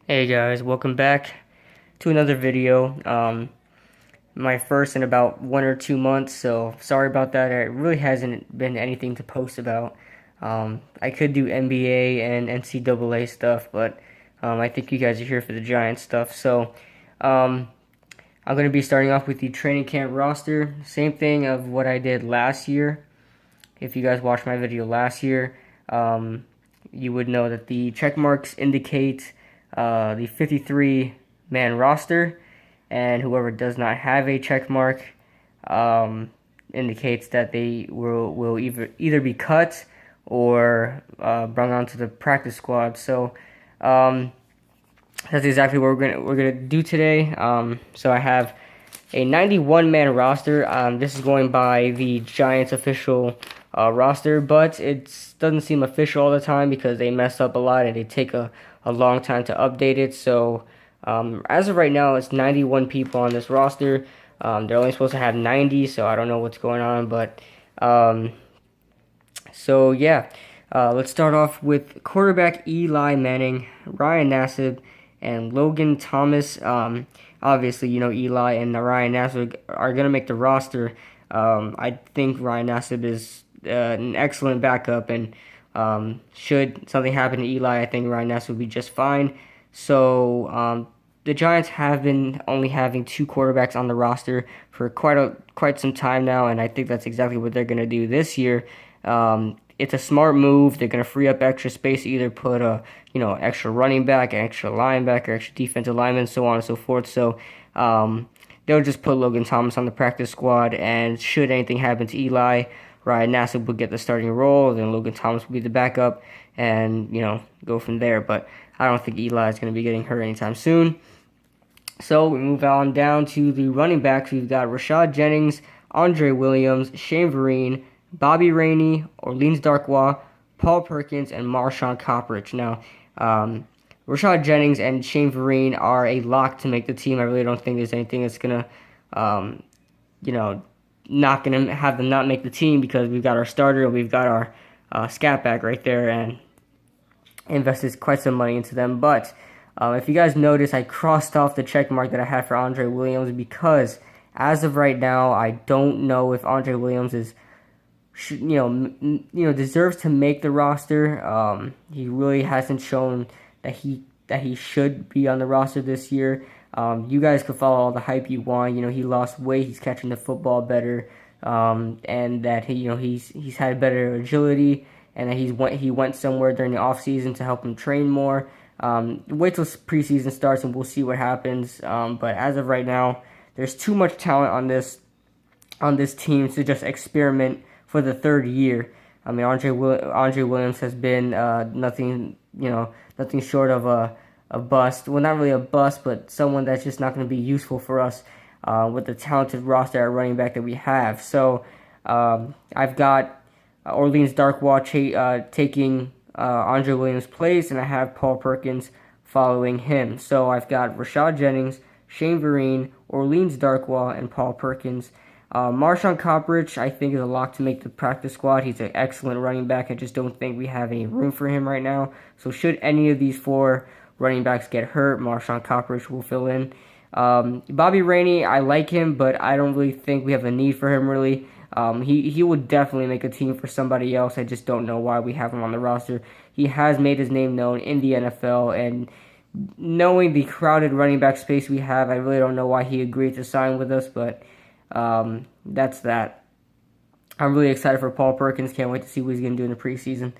Hey guys, welcome back to another video. My first in about 1 or 2 months, so sorry about that. It really hasn't been anything to post about. I could do NBA and NCAA stuff, but I think you guys are here for the Giants stuff. So um, I'm going to be starting off with the training camp roster. Same thing of what I did last year. If you guys watched my video last year, you would know that the check marks indicate the 53-man roster, and whoever does not have a check mark indicates that they will either be cut or brought onto the practice squad. So that's exactly what we're gonna do today. So I have a 91-man roster. This is going by the Giants official roster, but it doesn't seem official all the time because they mess up a lot and they take a long time to update it. So as of right now, it's 91 people on this roster. They're only supposed to have 90, so I don't know what's going on. But so yeah, let's start off with quarterback Eli Manning, Ryan Nassib, and Logan Thomas. Obviously, you know, Eli and Ryan Nassib are going to make the roster. I think Ryan Nassib is an excellent backup, and should something happen to Eli, I think Ryan Nassib will be just fine. So the Giants have been only having two quarterbacks on the roster for quite some time now, and I think that's exactly what they're going to do this year. It's a smart move. They're going to free up extra space to either put a extra running back, extra linebacker, extra defensive lineman, so on and so forth. So they'll just put Logan Thomas on the practice squad, and should anything happen to Eli, Ryan Nassib will get the starting role, then Logan Thomas will be the backup, and go from there. But I don't think Eli is going to be getting hurt anytime soon. So we move on down to the running backs. We've got Rashad Jennings, Andre Williams, Shane Vereen, Bobby Rainey, Orleans Darkwa, Paul Perkins, and Marshawn Coppridge. Now, Rashad Jennings and Shane Vereen are a lock to make the team. I really don't think there's anything that's gonna, not gonna have them not make the team, because we've got our starter and we've got our scat back right there, and invested quite some money into them. But if you guys notice, I crossed off the check mark that I had for Andre Williams because as of right now, I don't know if Andre Williams is deserves to make the roster. He really hasn't shown that he should be on the roster this year. You guys could follow all the hype you want. He lost weight, he's catching the football better, and that he's had better agility, and that he went somewhere during the off season to help him train more. Wait till preseason starts and we'll see what happens. But as of right now, there's too much talent on this team to just experiment for the third year. I mean, Andre Williams has been nothing short of a bust. Well, not really a bust, but someone that's just not going to be useful for us with the talented roster at running back that we have. So I've got Orleans Darkwa taking Andre Williams' place, and I have Paul Perkins following him. So I've got Rashad Jennings, Shane Vereen, Orleans Darkwa, and Paul Perkins. Marshawn Coppridge, I think, is a lock to make the practice squad. He's an excellent running back. I just don't think we have any room for him right now. So should any of these four running backs get hurt, Marshawn Coppridge will fill in. Bobby Rainey, I like him, but I don't really think we have a need for him, really. He would definitely make a team for somebody else. I just don't know why we have him on the roster. He has made his name known in the NFL, and knowing the crowded running back space we have, I really don't know why he agreed to sign with us, but that's that. I'm really excited for Paul Perkins. Can't wait to see what he's going to do in the preseason.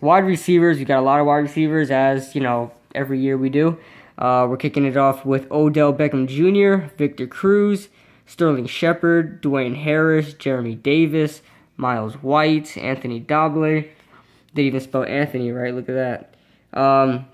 Wide receivers, we got a lot of wide receivers, as every year we do. We're kicking it off with Odell Beckham Jr., Victor Cruz, Sterling Shepard, Dwayne Harris, Jeremy Davis, Miles White, Anthony Doble. Didn't even spell Anthony right. Look at that.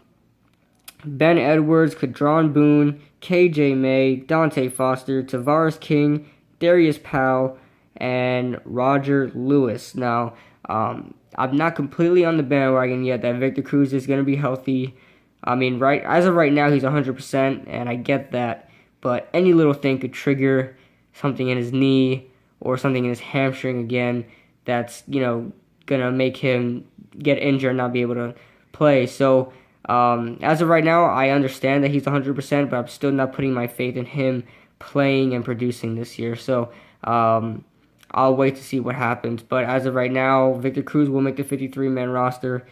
Ben Edwards, Kadron Boone, KJ May, Dante Foster, Tavares King, Darius Powell, and Roger Lewis. Now, I'm not completely on the bandwagon yet that Victor Cruz is going to be healthy. I mean, as of right now, he's 100%, and I get that. But any little thing could trigger something in his knee or something in his hamstring again that's, going to make him get injured and not be able to play. So As of right now, I understand that he's 100%, but I'm still not putting my faith in him playing and producing this year. So I'll wait to see what happens. But as of right now, Victor Cruz will make the 53-man roster.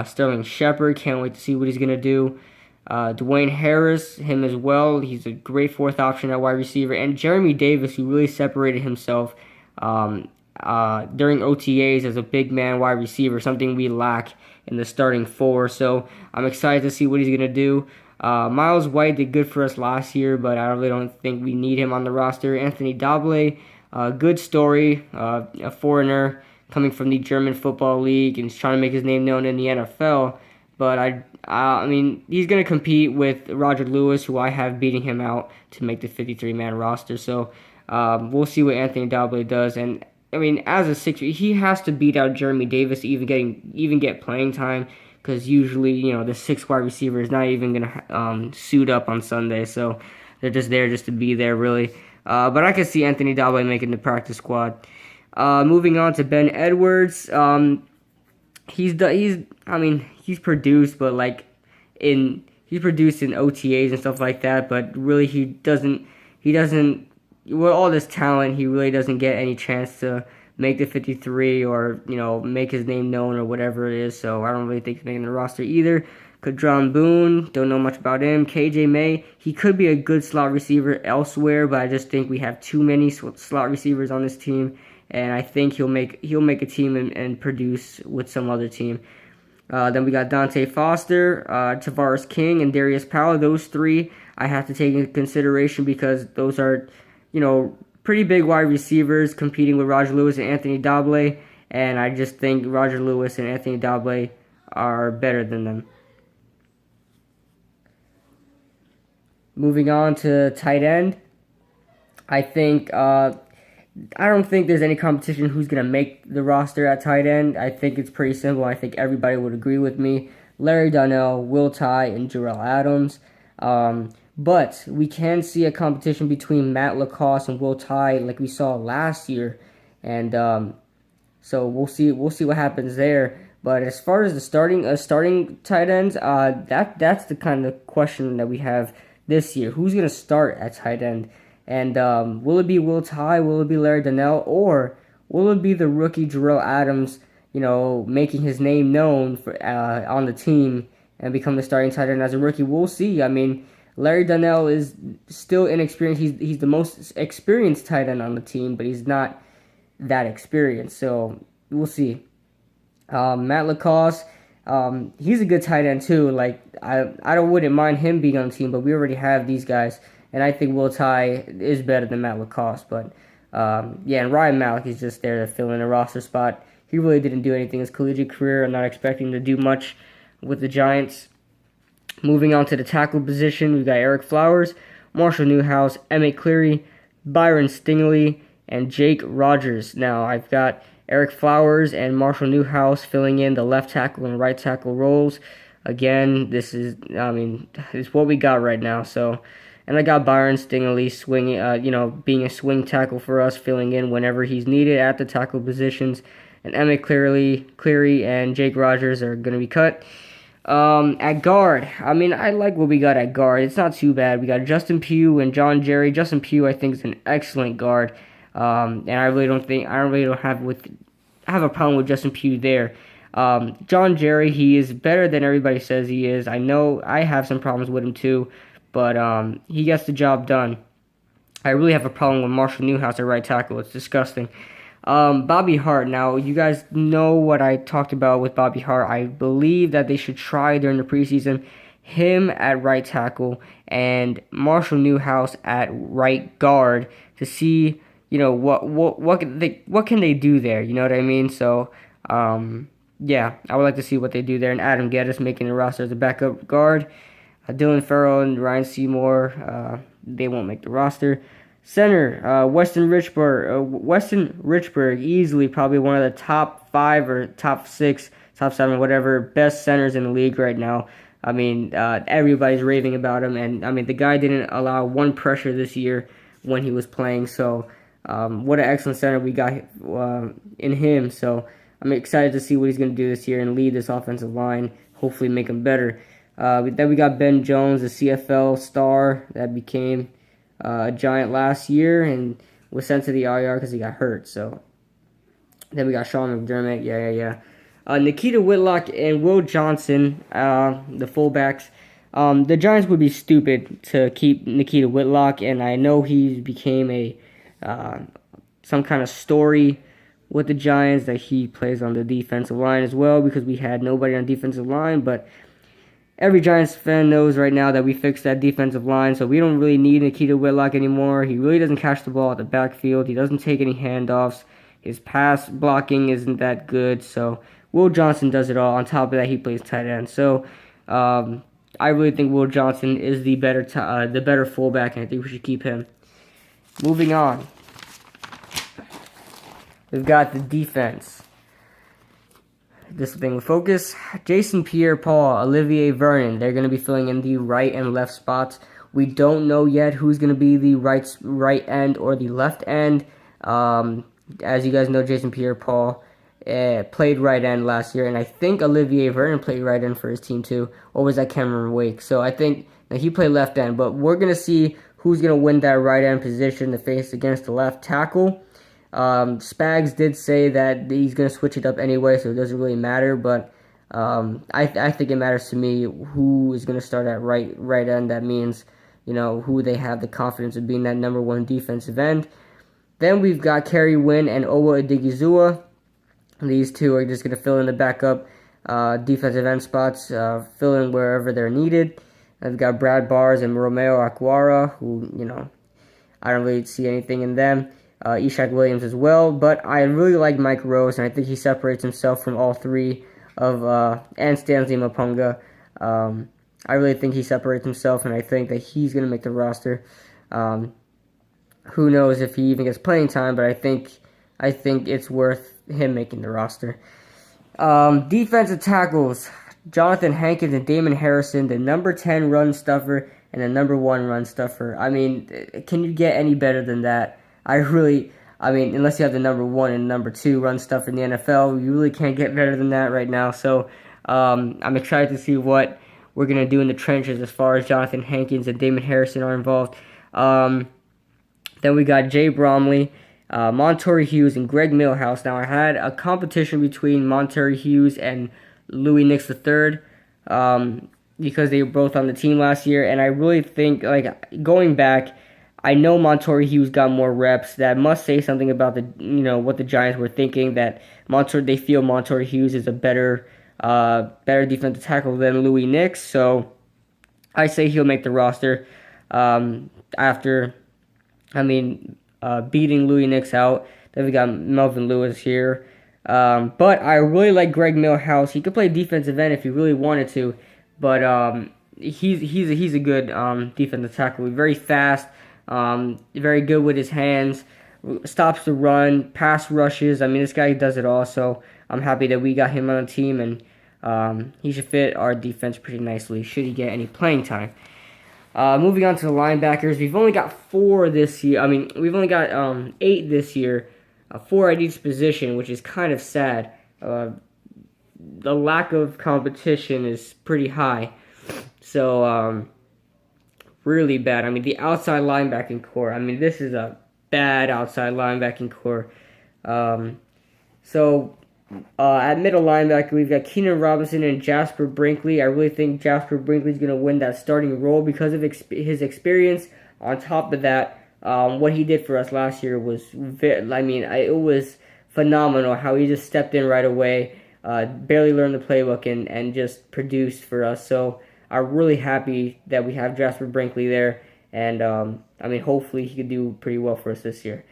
Sterling Shepard, can't wait to see what he's going to do. Dwayne Harris, him as well. He's a great fourth option at wide receiver. And Jeremy Davis, who really separated himself during OTAs as a big man wide receiver, something we lack in the starting four. So I'm excited to see what he's going to do. Miles White did good for us last year, but I really don't think we need him on the roster. Anthony Doble, good story, a foreigner coming from the German Football League and he's trying to make his name known in the NFL. But I mean, he's going to compete with Roger Lewis, who I have beating him out to make the 53-man roster. So we'll see what Anthony Doble does. And I mean, as a sixth, he has to beat out Jeremy Davis to even get playing time, because usually, the sixth wide receiver is not even going to suit up on Sunday. So they're just there just to be there, really. But I can see Anthony Doble making the practice squad. Moving on to Ben Edwards. He's produced, but he's produced in OTAs and stuff like that. But really, he doesn't. With all this talent, he really doesn't get any chance to make the 53 or make his name known or whatever it is. So I don't really think he's making the roster either. Kadron Boone, don't know much about him. KJ May, he could be a good slot receiver elsewhere, but I just think we have too many slot receivers on this team, and I think he'll make a team and produce with some other team. Then we got Dante Foster, Tavares King, and Darius Powell. Those three I have to take into consideration because those are, pretty big wide receivers competing with Roger Lewis and Anthony Doble, and I just think Roger Lewis and Anthony Doble are better than them. Moving on to tight end, I don't think there's any competition who's going to make the roster at tight end. I think it's pretty simple. I think everybody would agree with me. Larry Donnell, Will Tye, and Jarrell Adams. But we can see a competition between Matt LaCosse and Will Tye like we saw last year. And so we'll see what happens there. But as far as the starting tight ends, that's the kind of question that we have this year. Who's going to start at tight end? And will it be Will Tye? Will it be Larry Donnell? Or will it be the rookie Jarrell Adams, making his name known on the team and become the starting tight end as a rookie? We'll see. I mean, Larry Donnell is still inexperienced. He's the most experienced tight end on the team, but he's not that experienced. So we'll see. Matt LaCosse, he's a good tight end too. I wouldn't mind him being on the team, but we already have these guys, and I think Will Tye is better than Matt LaCosse. But and Ryan Malik is just there to fill in a roster spot. He really didn't do anything in his collegiate career. I'm not expecting him to do much with the Giants. Moving on to the tackle position, we've got Eric Flowers, Marshall Newhouse, Emmett Cleary, Byron Stingley, and Jake Rogers. Now, I've got Eric Flowers and Marshall Newhouse filling in the left tackle and right tackle roles. Again, it's what we got right now. So, and I got Byron Stingley swinging, being a swing tackle for us, filling in whenever he's needed at the tackle positions. And Emmett Cleary and Jake Rogers are going to be cut. At guard, I like what we got at guard. It's not too bad. We got Justin Pugh and John Jerry. Justin Pugh, I think, is an excellent guard. And I don't have a problem with Justin Pugh there. John Jerry, he is better than everybody says he is. I know I have some problems with him too, but he gets the job done. I really have a problem with Marshall Newhouse at right tackle. It's disgusting. Bobby Hart. Now, you guys know what I talked about with Bobby Hart. I believe that they should try during the preseason him at right tackle and Marshall Newhouse at right guard to see, what can they do there? You know what I mean? So, I would like to see what they do there. And Adam Geddes making the roster as a backup guard. Dylan Farrell and Ryan Seymour, they won't make the roster. Center, Weston Richburg, easily probably one of the top 5 or top 6, top 7, whatever, best centers in the league right now. Everybody's raving about him, and the guy didn't allow one pressure this year when he was playing. So, what an excellent center we got in him. So, I'm excited to see what he's going to do this year and lead this offensive line, hopefully make him better. Then we got Ben Jones, the CFL star that became a Giant last year and was sent to the IR because he got hurt. So then we got Sean McDermott. Yeah. Nikita Whitlock and Will Johnson, the fullbacks. The Giants would be stupid to keep Nikita Whitlock, and I know he became a some kind of story with the Giants that he plays on the defensive line as well because we had nobody on defensive line, but every Giants fan knows right now that we fixed that defensive line, so we don't really need Nikita Whitlock anymore. He really doesn't catch the ball at the backfield. He doesn't take any handoffs. His pass blocking isn't that good, so Will Johnson does it all. On top of that, he plays tight end. So I really think Will Johnson is the better fullback, and I think we should keep him. Moving on. We've got the defense. This thing with focus. Jason Pierre-Paul, Olivier Vernon. They're going to be filling in the right and left spots. We don't know yet who's going to be the right end or the left end. As you guys know, Jason Pierre-Paul played right end last year, and I think Olivier Vernon played right end for his team too. Or was that Cameron Wake? So I think he played left end, but we're going to see who's going to win that right end position to face against the left tackle. Spags did say that he's going to switch it up anyway, so it doesn't really matter, but I think it matters to me who is going to start at right end. That means, who they have the confidence of being that number one defensive end. Then we've got Kerry Wynn and Owa Odigizua. These two are just going to fill in the backup defensive end spots, fill in wherever they're needed. I've got Brad Bars and Romeo Aquara, who, I don't really see anything in them. Ishak Williams as well, but I really like Mike Rose, and I think he separates himself from all three and Stanley Mapunga. I really think he separates himself, and I think that he's going to make the roster. Who knows if he even gets playing time, but I think it's worth him making the roster. Defensive tackles, Jonathan Hankins and Damon Harrison, the number 10 run stuffer and the number 1 run stuffer. I mean, can you get any better than that? Unless you have the number 1 and number 2 run stuffer in the NFL, you really can't get better than that right now. So I'm excited to see what we're going to do in the trenches as far as Jonathan Hankins and Damon Harrison are involved. Then we got Jay Bromley, Montorie Hughes, and Greg Millhouse. Now, I had a competition between Montorie Hughes and Louis Nix III because they were both on the team last year, and I really think, going back, I know Montorie Hughes got more reps. That must say something about what the Giants were thinking, that they feel Montorie Hughes is a better defensive tackle than Louis Nix. So I say he'll make the roster after beating Louis Nix out. Then we got Melvin Lewis here. But I really like Greg Millhouse. He could play defensive end if he really wanted to, but he's a good defensive tackle. He's very fast. Very good with his hands, stops the run, pass rushes. This guy does it all, so I'm happy that we got him on the team, and he should fit our defense pretty nicely, should he get any playing time. Moving on to the linebackers, we've only got 4 this year. We've only got 8 this year, 4 at each position, which is kind of sad. The lack of competition is pretty high, so really bad. The outside linebacking core. This is a bad outside linebacking core. At middle linebacker, we've got Keenan Robinson and Jasper Brinkley. I really think Jasper Brinkley is going to win that starting role because of his experience. On top of that, what he did for us last year was it was phenomenal how he just stepped in right away, barely learned the playbook, and just produced for us. So I'm really happy that we have Jasper Brinkley there, and hopefully he could do pretty well for us this year.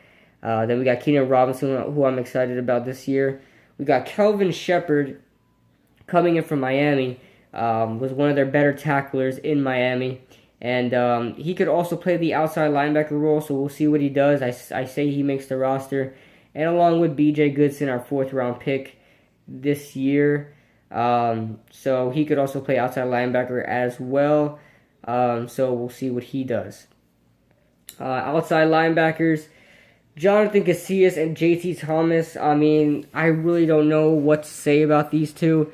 Then we got Keenan Robinson, who I'm excited about this year. We got Kelvin Shepard coming in from Miami, was one of their better tacklers in Miami, and he could also play the outside linebacker role, so we'll see what he does. I say he makes the roster, and along with B.J. Goodson, our 4th-round pick this year. So he could also play outside linebacker as well. So we'll see what he does. Outside linebackers, Jonathan Casillas and J.T. Thomas. I really don't know what to say about these two.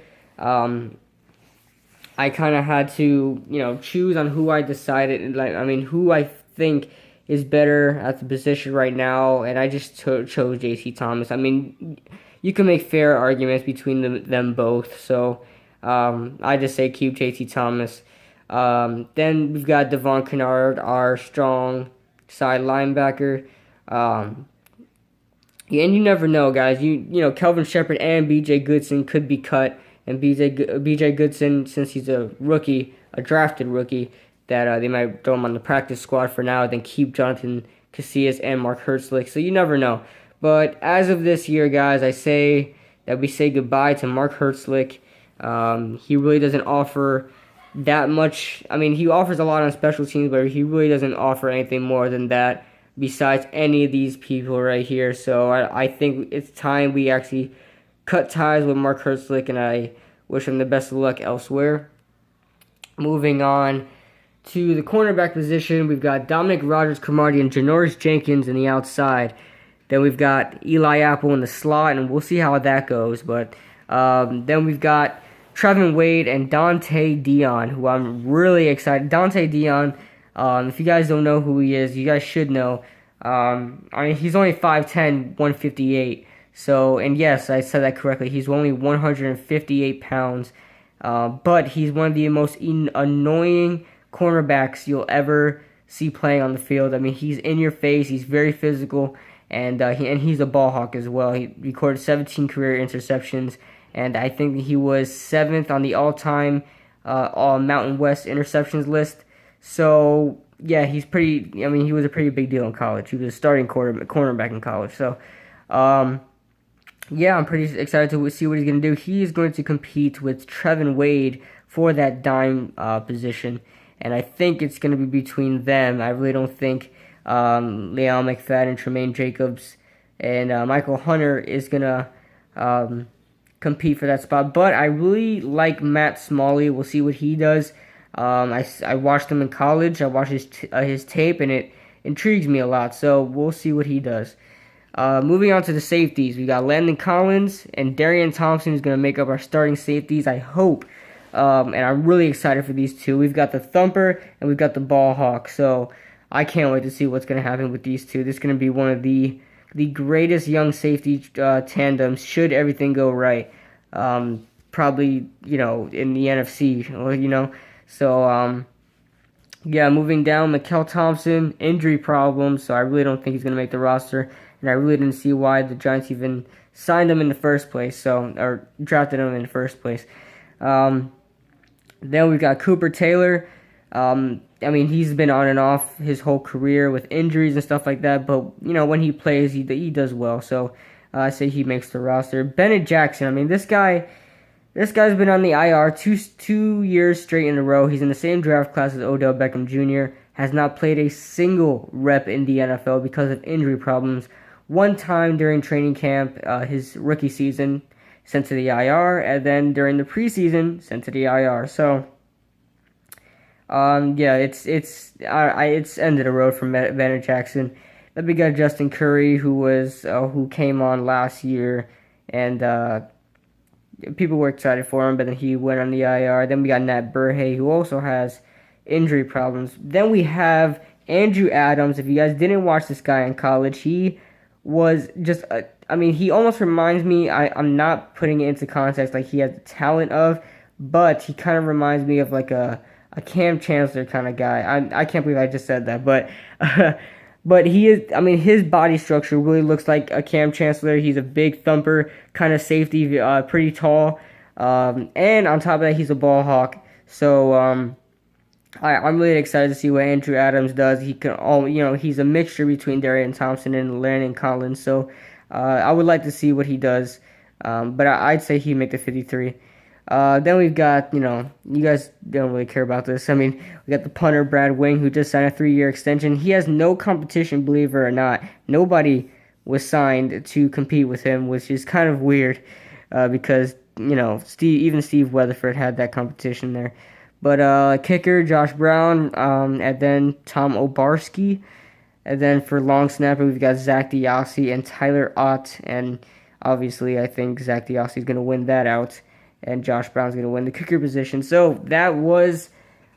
I kind of had to, choose on who I decided, who I think is better at the position right now, and I just chose J.C. Thomas. I mean, you can make fair arguments between them both, so I just say keep J.C. Thomas. Then we've got Devon Kennard, our strong side linebacker. Yeah, and you never know, guys. Kelvin Shepherd and B.J. Goodson could be cut, and B.J. Goodson, since he's a rookie, a drafted rookie, that they might throw him on the practice squad for now, then keep Jonathan Casillas and Mark Hertzlick. So you never know. But as of this year, guys, I say that we say goodbye to Mark Hertzlick. He really doesn't offer that much. I mean, he offers a lot on special teams, but he really doesn't offer anything more than that besides any of these people right here. So I think it's time we actually cut ties with Mark Hertzlick, and I wish him the best of luck elsewhere. Moving on to the cornerback position, we've got Dominic Rodgers-Cromartie and Janoris Jenkins in the outside. Then we've got Eli Apple in the slot, and we'll see how that goes. But then we've got Trevin Wade and Dante Dion, who I'm really excited. Dante Dion, if you guys don't know who he is, you guys should know. He's only 5'10", 158. So, and yes, I said that correctly. He's only 158 pounds. But he's one of the most annoying cornerbacks you'll ever see playing on the field. I mean, he's in your face. He's very physical, and he's a ball hawk as well. He recorded 17 career interceptions, and I think he was 7th on the all-time all Mountain West interceptions list. So yeah, he's pretty. I mean, he was a pretty big deal in college. He was a starting cornerback in college. So yeah, I'm pretty excited to see what he's going to do. He is going to compete with Trevin Wade for that dime position, and I think it's going to be between them. I really don't think Leon McFadden, Tremaine Jacobs, and Michael Hunter is going to compete for that spot. But I really like Matt Smalley. We'll see what he does. I watched him in college. I watched his tape, and it intrigues me a lot. So we'll see what he does. Moving on to the safeties, we got Landon Collins and Darian Thompson is going to make up our starting safeties, I hope. And I'm really excited for these two. We've got the thumper and we've got the ball hawk. So I can't wait to see what's going to happen with these two. This is going to be one of the greatest young safety tandems should everything go right. Probably, in the NFC, So, yeah, moving down, Mykel Thompson, injury problems, so I really don't think he's going to make the roster. And I really didn't see why the Giants even signed him in the first place, or drafted him in the first place. Then we've got Cooper Taylor. He's been on and off his whole career with injuries and stuff like that, but, when he plays, he does well. So I say he makes the roster. Bennett Jackson, this guy's been on the IR two years straight in a row. He's in the same draft class as Odell Beckham Jr., has not played a single rep in the NFL because of injury problems. One time during training camp, his rookie season, sent to the IR, and then during the preseason, sent to the IR. So, yeah, it's ended a road for Bennett Jackson. Then we got Justin Curry, who came on last year, and people were excited for him, but then he went on the IR. Then we got Nat Burhay, who also has injury problems. Then we have Andrew Adams. If you guys didn't watch this guy in college, he was just, he almost reminds me, I'm not putting it into context like he has the talent of, but he kind of reminds me of like a Cam Chancellor kind of guy. I can't believe I just said that, but but he is, his body structure really looks like a Cam Chancellor. He's a big thumper, kind of safety, pretty tall, and on top of that, he's a ball hawk. So I'm really excited to see what Andrew Adams does. He's a mixture between Darian Thompson and Landon Collins. So I would like to see what he does. But I'd say he'd make the 53. Then we've got, you guys don't really care about this. We got the punter, Brad Wing, who just signed a 3-year extension. He has no competition, believe it or not. Nobody was signed to compete with him, which is kind of weird because, even Steve Weatherford had that competition there. But kicker, Josh Brown, and then Tom Obarski. And then for long snapper, we've got Zach DeOssie and Tyler Ott. And obviously, I think Zach DeOssie is going to win that out. and Josh Brown's going to win the kicker position. So that was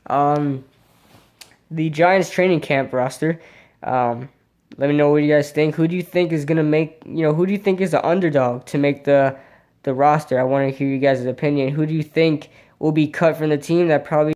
the Giants training camp roster. Let me know what you guys think. Who do you think is going to make, who do you think is the underdog to make the roster? I want to hear you guys' opinion. Who do you think will be cut from the team that probably